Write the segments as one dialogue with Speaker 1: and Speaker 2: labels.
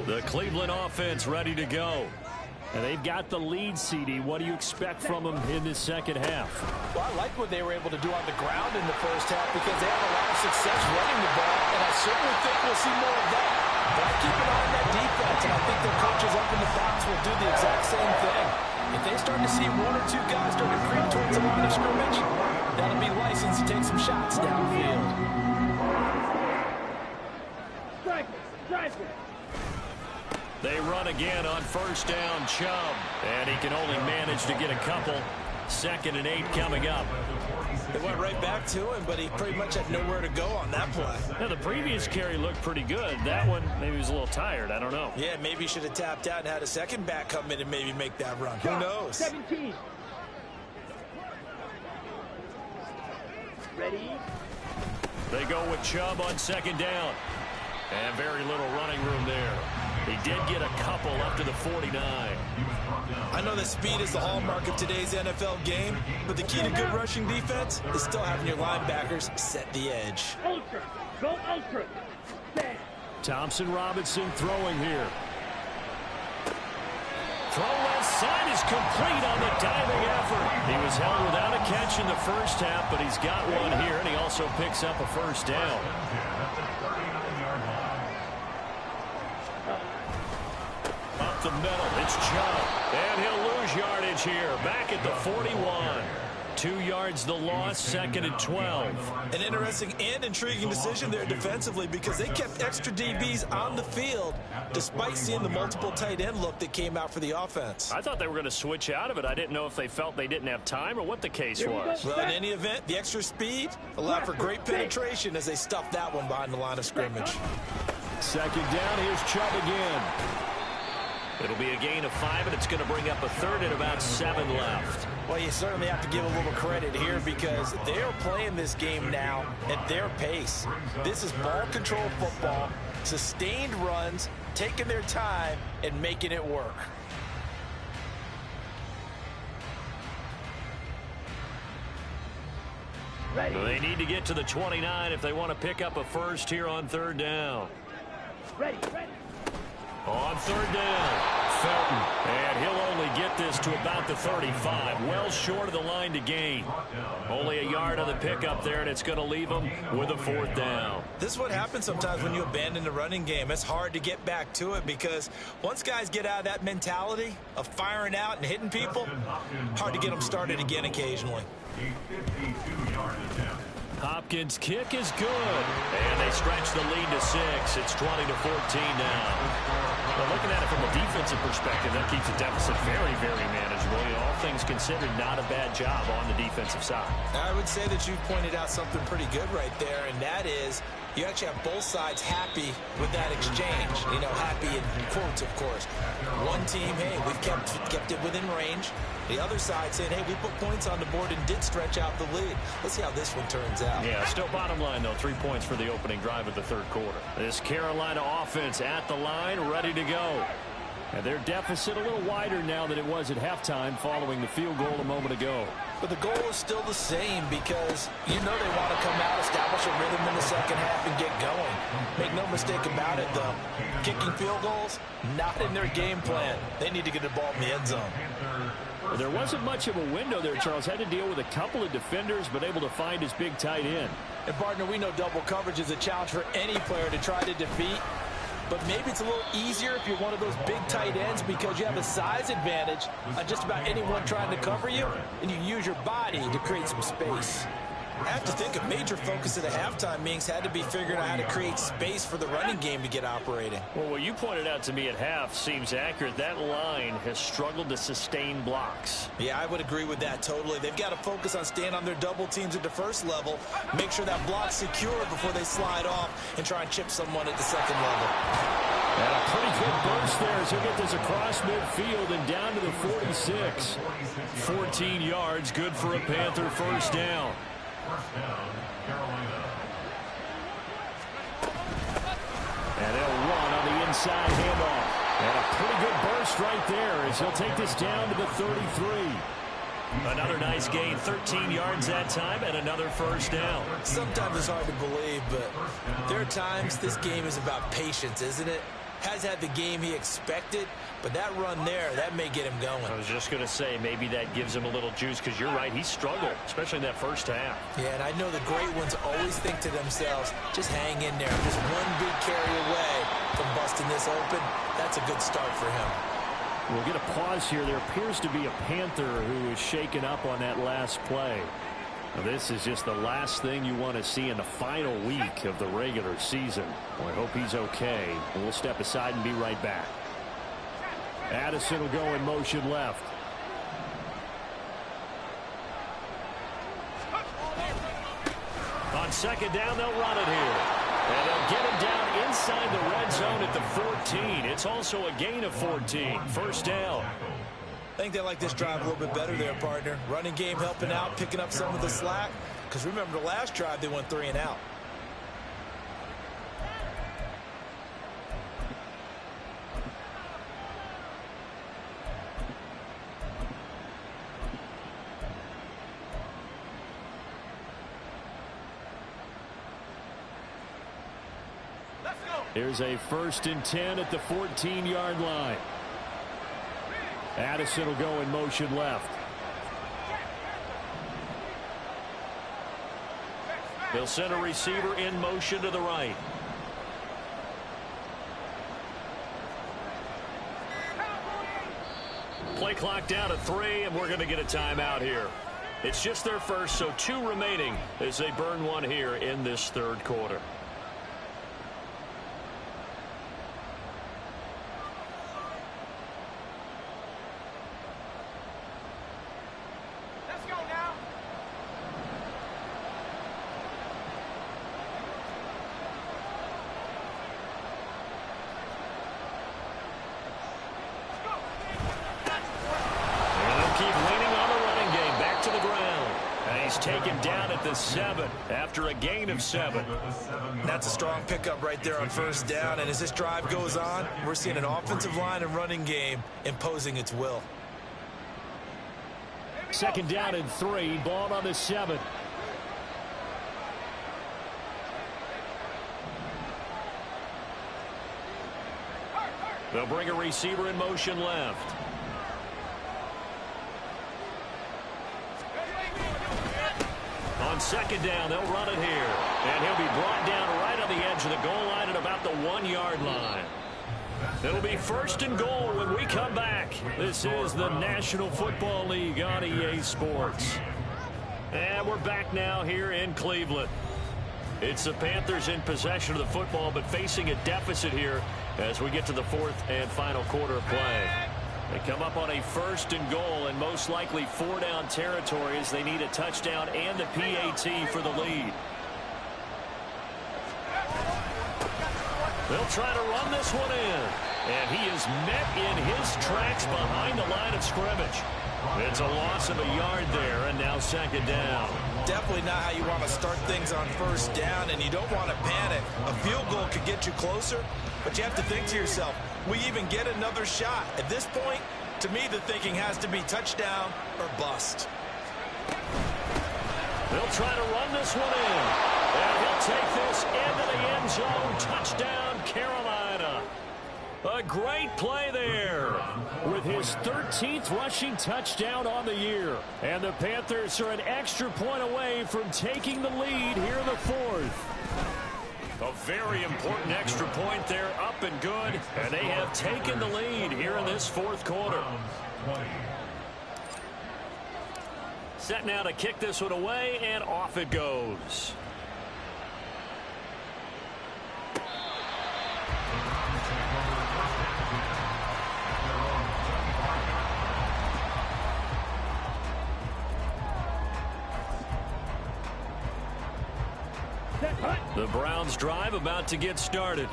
Speaker 1: The Cleveland offense ready to go.
Speaker 2: And they've got the lead, CD. What do you expect from them in this second half?
Speaker 3: Well, I like what they were able to do on the ground in the first half because they had a lot of success running the ball, and I certainly think we'll see more of that. But I keep an eye on that defense, and I think their coaches up in the box will do the exact same thing. If they start to see one or two guys start to creep towards the line of scrimmage, that'll be license to take some shots downfield.
Speaker 1: They run again on first down, Chubb. And he can only manage to get a couple. 2nd and 8 coming up.
Speaker 3: They went right back to him, but he pretty much had nowhere to go on that play.
Speaker 2: Now, the previous carry looked pretty good. That one, maybe he was a little tired. I don't know.
Speaker 3: Yeah, maybe he should have tapped out and had a second back come in and maybe make that run. Who knows?
Speaker 4: 17. Ready?
Speaker 1: They go with Chubb on 2nd down. And very little running room there. He did get a couple up to the 49.
Speaker 3: I know that speed is the hallmark of today's NFL game, but the key to good rushing defense is still having your linebackers set the edge.
Speaker 4: Ultra. Go ultra. Stand.
Speaker 2: Thompson Robinson throwing here.
Speaker 1: Throw left side is complete on the diving effort. He was held without a catch in the first half, but he's got one here, and he also picks up a first down. Up the middle, it's Chubb. And he'll lose yardage here. Back at the 41. 2 yards the loss, 2nd and 12.
Speaker 3: An interesting and intriguing decision there defensively because they kept extra DBs on the field despite seeing the multiple tight end look that came out for the offense.
Speaker 2: I thought they were going to switch out of it. I didn't know if they felt they didn't have time or what the case was.
Speaker 3: Well, in any event, the extra speed allowed for great penetration as they stuffed that one behind the line of scrimmage.
Speaker 2: 2nd down, here's Chubb again.
Speaker 1: It'll be a gain of 5, and it's going to bring up a 3rd and about 7 left.
Speaker 3: Well, you certainly have to give a little credit here because they are playing this game now at their pace. This is ball control football, sustained runs, taking their time, and making it work.
Speaker 4: Ready.
Speaker 1: They need to get to the 29 if they want to pick up a first here on 3rd down.
Speaker 4: Ready.
Speaker 1: On 3rd down, Felton. And he'll only get this to about the 35. Well short of the line to gain. Only a yard on the pickup there, and it's going to leave him with a 4th down.
Speaker 3: This is what happens sometimes when you abandon the running game. It's hard to get back to it because once guys get out of that mentality of firing out and hitting people, hard to get them started again occasionally.
Speaker 2: Hopkins' kick is good.
Speaker 1: And they stretch the lead to 6. It's 20-14 now. Well, looking at it from a defensive perspective, that keeps the deficit very, very manageable. All things considered, not a bad job on the defensive side.
Speaker 3: I would say that you've pointed out something pretty good right there, and that is you actually have both sides happy with that exchange. You know, happy in quotes, of course. One team, hey, we've kept it within range. The other side saying, hey, we put points on the board and did stretch out the lead. Let's see how this one turns out.
Speaker 1: Yeah, still bottom line, though, 3 points for the opening drive of the 3rd quarter.
Speaker 2: This Carolina offense at the line, ready to go. And their deficit a little wider now than it was at halftime following the field goal a moment ago.
Speaker 3: But the goal is still the same because you know they want to come out, establish a rhythm in the second half, and get going. Make no mistake about it, though. Kicking field goals, not in their game plan. They need to get the ball in the end zone.
Speaker 2: Well, there wasn't much of a window there, Charles. Had to deal with a couple of defenders, but able to find his big tight end.
Speaker 3: And, partner, we know double coverage is a challenge for any player to try to defeat. But maybe it's a little easier if you're one of those big tight ends because you have a size advantage on just about anyone trying to cover you, and you use your body to create some space. I have to think a major focus at the halftime meetings had to be figuring out how to create space for the running game to get operating.
Speaker 2: Well, what you pointed out to me at half seems accurate. That line has struggled to sustain blocks.
Speaker 3: Yeah, I would agree with that totally. They've got to focus on staying on their double teams at the first level, make sure that block's secure before they slide off and try and chip someone at the second level.
Speaker 2: And a pretty good burst there as he'll get this across midfield and down to the 46.
Speaker 1: 14 yards, good for a Panther first down.
Speaker 2: And they'll run on the inside handoff. And a pretty good burst right there as he'll take this down to the 33.
Speaker 1: Another nice gain, 13 yards that time, and another first down.
Speaker 3: Sometimes it's hard to believe, but there are times this game is about patience, isn't it? has had the game he expected, but that run there, that may get him going.
Speaker 1: I was just going to say, maybe that gives him a little juice, because you're right, he struggled, especially in that first half.
Speaker 3: Yeah, and I know the great ones always think to themselves, just hang in there. I'm just one big carry away from busting this open. That's a good start for him.
Speaker 2: We'll get a pause here. There appears to be a Panther who is shaken up on that last play. Now, this is just the last thing you want to see in the final week of the regular season. Well, I hope he's okay. And we'll step aside and be right back. Addison will go in motion left.
Speaker 1: On second down, they'll run it here. And they'll get him down inside the red zone at the 14. It's also a gain of 14. First down.
Speaker 3: I think they like this drive a little bit better there, partner. Running game helping out, picking up some of the slack. Because remember, the last drive, they went 3 and out.
Speaker 2: Here's a 1st and 10 at the 14-yard line. Addison will go in motion left.
Speaker 1: They'll send a receiver in motion to the right. Play clock down to 3, and we're going to get a timeout here. It's just their first, so 2 remaining as they burn one here in this third quarter. Taken down at the 7 after a gain of 7.
Speaker 3: That's a strong pickup right there on first down. And as this drive goes on, we're seeing an offensive line and running game imposing its will.
Speaker 2: Second down and 3. Ball on the 7.
Speaker 1: They'll bring a receiver in motion left. On second down, they'll run it here. And he'll be brought down right on the edge of the goal line at about the 1-yard line. It'll be 1st and goal when we come back. This is the National Football League on EA Sports. And we're back now here in Cleveland. It's the Panthers in possession of the football, but facing a deficit here as we get to the 4th and final quarter of play. They come up on a 1st and goal and most likely 4-down territory as they need a touchdown and the PAT for the lead. They'll try to run this one in. And he is met in his tracks behind the line of scrimmage. It's a loss of a yard there, and now second down.
Speaker 3: Definitely not how you want to start things on first down, and you don't want to panic. A field goal could get you closer, but you have to think to yourself, we even get another shot. At this point, to me, the thinking has to be touchdown or bust.
Speaker 1: They'll try to run this one in. And he'll take this into the end zone. Touchdown, Carolina. A great play there with his 13th rushing touchdown on the year. And the Panthers are an extra point away from taking the lead here in the 4th. A very important extra point there, up and good. And they have taken the lead here in this 4th quarter. Set now to kick this one away, and off it goes. The Browns drive about to get started.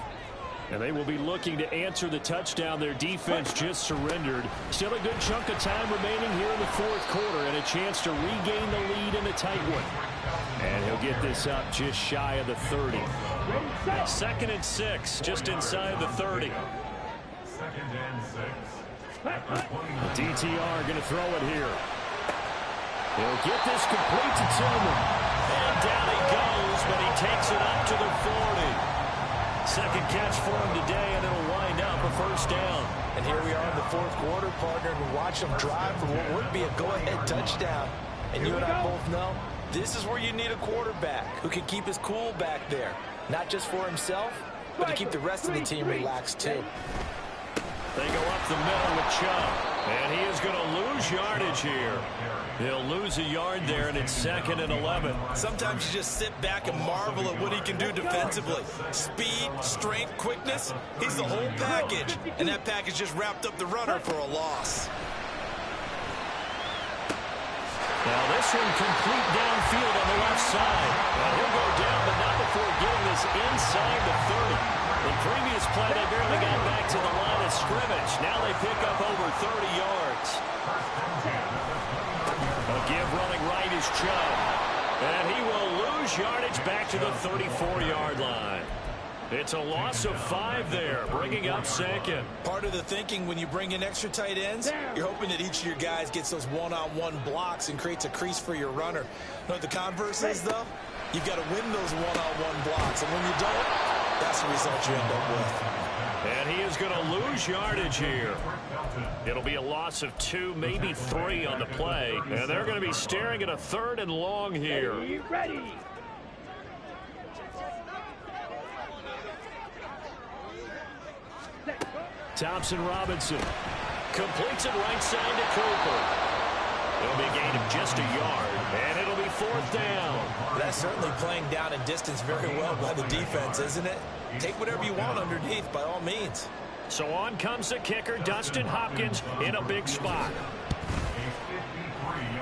Speaker 1: And they will be looking to answer the touchdown their defense just surrendered. Still a good chunk of time remaining here in the 4th quarter and a chance to regain the lead in a tight one. And he'll get this up just shy of the 30. 2nd and 6, just inside the 30. DTR going to throw it here. He'll get this complete to Tillman. And down he goes, but he takes it up to the 40. Second catch for him today, and it'll wind up a first down.
Speaker 3: And here we are in the fourth quarter, partner, and watch them drive for what would be a go-ahead touchdown. And you and I both know this is where you need a quarterback who can keep his cool back there. Not just for himself, but to keep the rest of the team relaxed too.
Speaker 1: They go up the middle with Chubb. And he is going to lose yardage here. He'll lose a yard there, and it's 2nd and 11.
Speaker 3: Sometimes you just sit back and marvel at what he can do defensively. Speed, strength, quickness. He's the whole package. And that package just wrapped up the runner for a loss.
Speaker 1: Now this one complete downfield on the left side. Now he'll go down, but not before getting this inside the 30. The previous play, they barely got back to the line of scrimmage. Now they pick up over 30 yards. A give running right is Chubb. And he will lose yardage back to the 34-yard line. It's a loss of 5 there, bringing up 2nd.
Speaker 3: Part of the thinking when you bring in extra tight ends, you're hoping that each of your guys gets those one-on-one blocks and creates a crease for your runner. You know what the converse is, though? You've got to win those one-on-one blocks, and when you don't, that's the result you end up with.
Speaker 1: And he is going to lose yardage here. It'll be a loss of 2, maybe 3 on the play. And they're going to be staring at a 3rd and long here.
Speaker 4: Ready.
Speaker 1: Thompson-Robinson completes it right side to Cooper. It'll be a gain of just a yard, and it'll be 4th down.
Speaker 3: That's certainly playing down in distance very well by the defense, isn't it? Take whatever you want underneath, by all means.
Speaker 1: So on comes the kicker, Dustin Hopkins, in a big spot.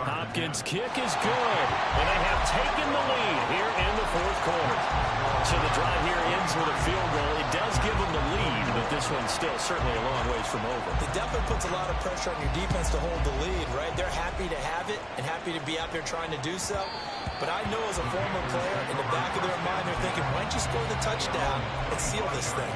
Speaker 1: Hopkins' kick is good, and they have taken the lead here in the 4th quarter. So the drive here ends with a field goal. It does give them the lead, but this one's still certainly a long ways from over.
Speaker 3: It definitely puts a lot of pressure on your defense to hold the lead, right? They're happy to have it and happy to be out there trying to do so. But I know as a former player, in the back of their mind, they're thinking, why don't you score the touchdown and seal this thing?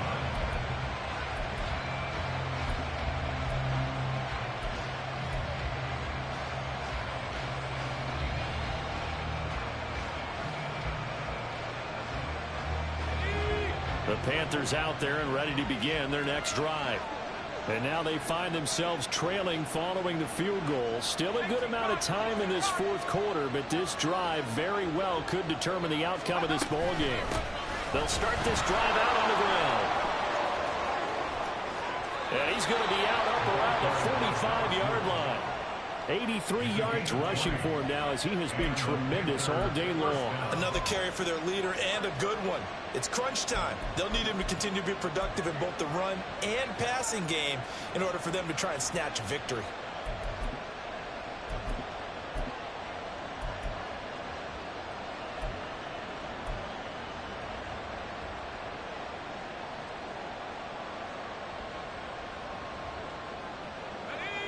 Speaker 1: The Panthers out there and ready to begin their next drive. And now they find themselves trailing following the field goal. Still a good amount of time in this 4th quarter, but this drive very well could determine the outcome of this ball game. They'll start this drive out on the ground. And he's going to be out up around the 45-yard line. 83 yards rushing for him now as he has been tremendous all day long.
Speaker 3: Another carry for their leader and a good one. It's crunch time. They'll need him to continue to be productive in both the run and passing game in order for them to try and snatch a victory.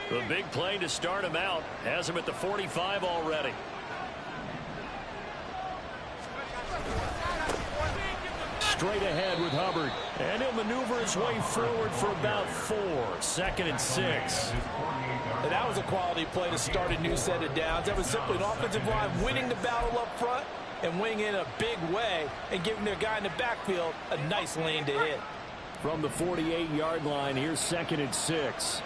Speaker 1: The big play to start him out has him at the 45 already. Straight ahead with Hubbard. And he'll maneuver his way forward for about 4. 2nd and 6.
Speaker 3: And that was a quality play to start a new set of downs. That was simply an offensive line winning the battle up front and winning in a big way and giving their guy in the backfield a nice lane to hit.
Speaker 1: From the 48-yard line, here's 2nd and 6.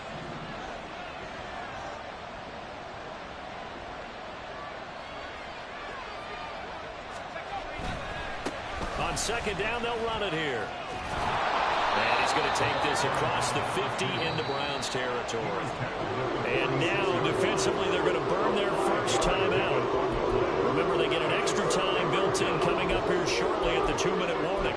Speaker 1: On 2nd down, they'll run it here. And he's going to take this across the 50 into Browns territory. And now, defensively, they're going to burn their first timeout. Remember, they get an extra time built in coming up here shortly at the 2-minute warning.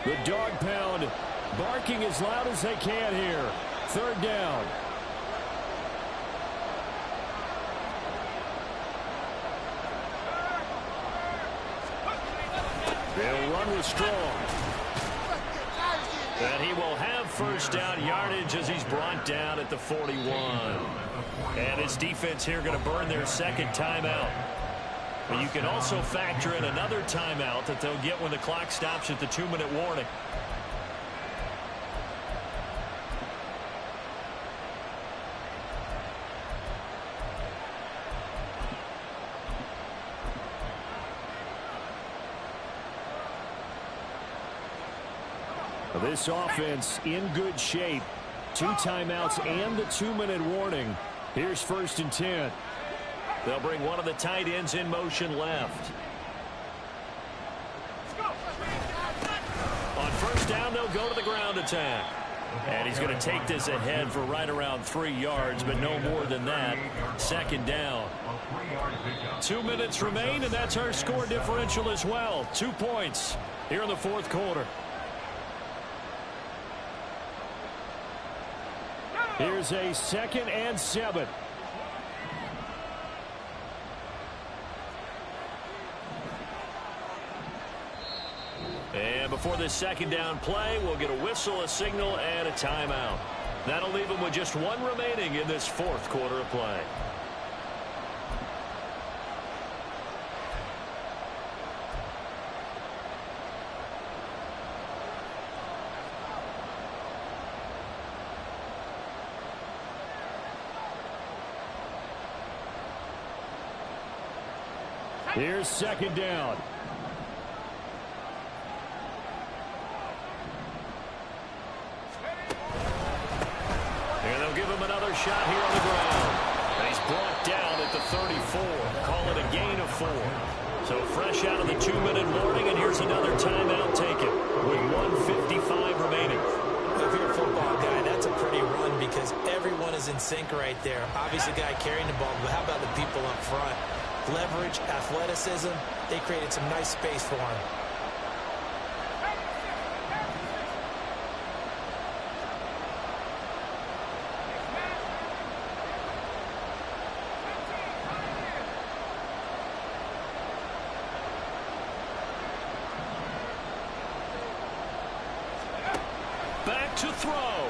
Speaker 1: The dog pound barking as loud as they can here. 3rd down. They'll run with Strong. And he will have first down yardage as he's brought down at the 41. And his defense here going to burn their second timeout. But you can also factor in another timeout that they'll get when the clock stops at the 2-minute warning.
Speaker 2: This offense in good shape. 2 timeouts and the 2-minute warning. Here's 1st and 10.
Speaker 1: They'll bring one of the tight ends in motion left. On first down, they'll go to the ground attack. And he's going to take this ahead for right around 3 yards, but no more than that. 2nd down. 2 minutes remain, and that's our score differential as well. 2 points here in the 4th quarter.
Speaker 2: Here's a 2nd and 7.
Speaker 1: And before this 2nd down play, we'll get a whistle, a signal, and a timeout. That'll leave them with just 1 remaining in this 4th quarter of play.
Speaker 2: Here's 2nd down.
Speaker 1: And they'll give him another shot here on the ground. And he's brought down at the 34. Call it a gain of 4. So fresh out of the 2-minute warning, and here's another timeout taken with 1:55 remaining.
Speaker 3: If you're a football guy, that's a pretty run because everyone is in sync right there. Obviously, the guy carrying the ball, but how about the people up front? Leverage, athleticism, they created some nice space for him.
Speaker 1: Back to throw.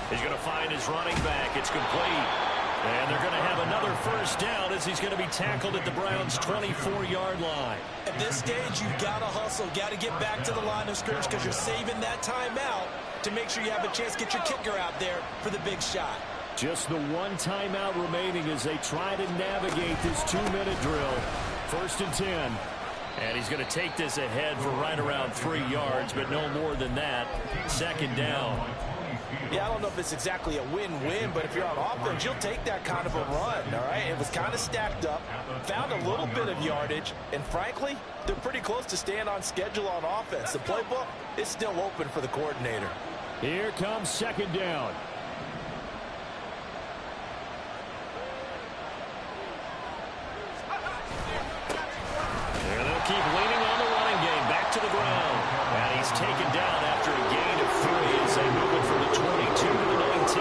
Speaker 1: He's going to find his running back. It's complete. And they're going to have another first down as he's going to be tackled at the Browns' 24-yard line.
Speaker 3: At this stage, you've got to hustle, got to get back to the line of scrimmage because you're saving that timeout to make sure you have a chance to get your kicker out there for the big shot.
Speaker 2: Just the 1 timeout remaining as they try to navigate this 2-minute drill. 1st and 10.
Speaker 1: And he's going to take this ahead for right around 3 yards, but no more than that. 2nd down.
Speaker 3: Yeah, I don't know if it's exactly a win-win, but if you're on offense, you'll take that kind of a run, all right? It was kind of stacked up, found a little bit of yardage, and frankly, they're pretty close to staying on schedule on offense. The playbook is still open for the coordinator.
Speaker 2: Here comes 2nd down.
Speaker 1: And they'll keep leaning on the running game. Back to the ground. And he's taken down after a gain of 3 as they move it from the 22 to the 19.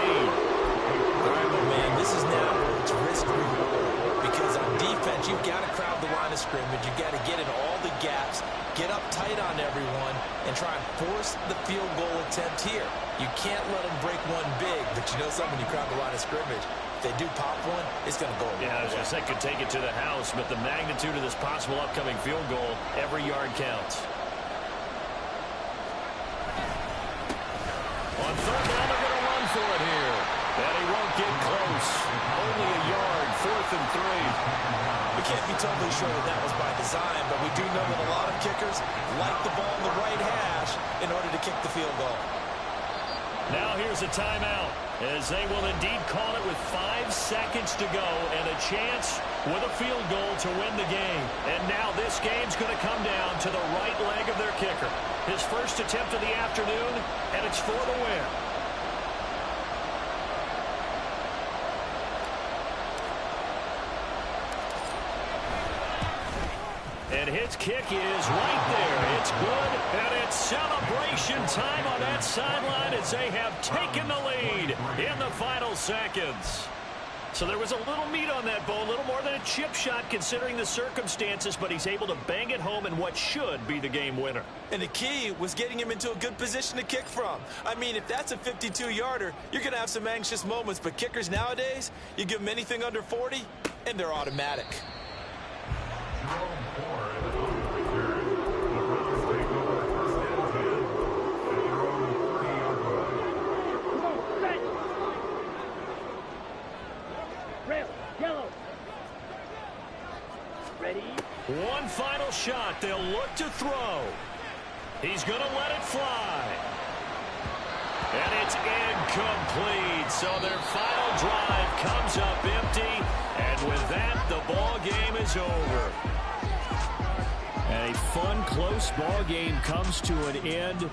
Speaker 3: All right, my man, this is now where it's risk-reward. Because on defense, you've got to crowd the line of scrimmage. You've got to get in all the gaps, get up tight on everyone, and try and force the field goal attempt here. You can't let them break one big, but you know something, when you crowd the line of scrimmage, if they do pop one, it's going to go away.
Speaker 1: Yeah, I was going to say could take it to the house, but the magnitude of this possible upcoming field goal, every yard counts. On 3rd down, they're going to run for it here. And he won't get close. Only a yard, 4th and 3.
Speaker 3: We can't be totally sure that was by design, but we do know that a lot of kickers like the ball in the right hash in order to kick the field goal.
Speaker 1: Now here's a timeout as they will indeed call it with 5 seconds to go and a chance with a field goal to win the game. And now this game's going to come down to the right leg of their kicker. His first attempt of the afternoon, and it's for the win. And his kick is right there. It's good, and it's celebration time on that sideline as they have taken the lead in the final seconds.
Speaker 2: So there was a little meat on that bone, a little more than a chip shot considering the circumstances, but he's able to bang it home in what should be the game winner.
Speaker 3: And the key was getting him into a good position to kick from. I mean, if that's a 52-yarder, you're going to have some anxious moments, but kickers nowadays, you give them anything under 40, and they're automatic.
Speaker 4: Red, yellow. Ready?
Speaker 1: One final shot. They'll look to throw. He's going to let it fly. And it's incomplete. So their final drive comes up empty. And with that, the ball game is over.
Speaker 2: And a fun, close ball game comes to an end.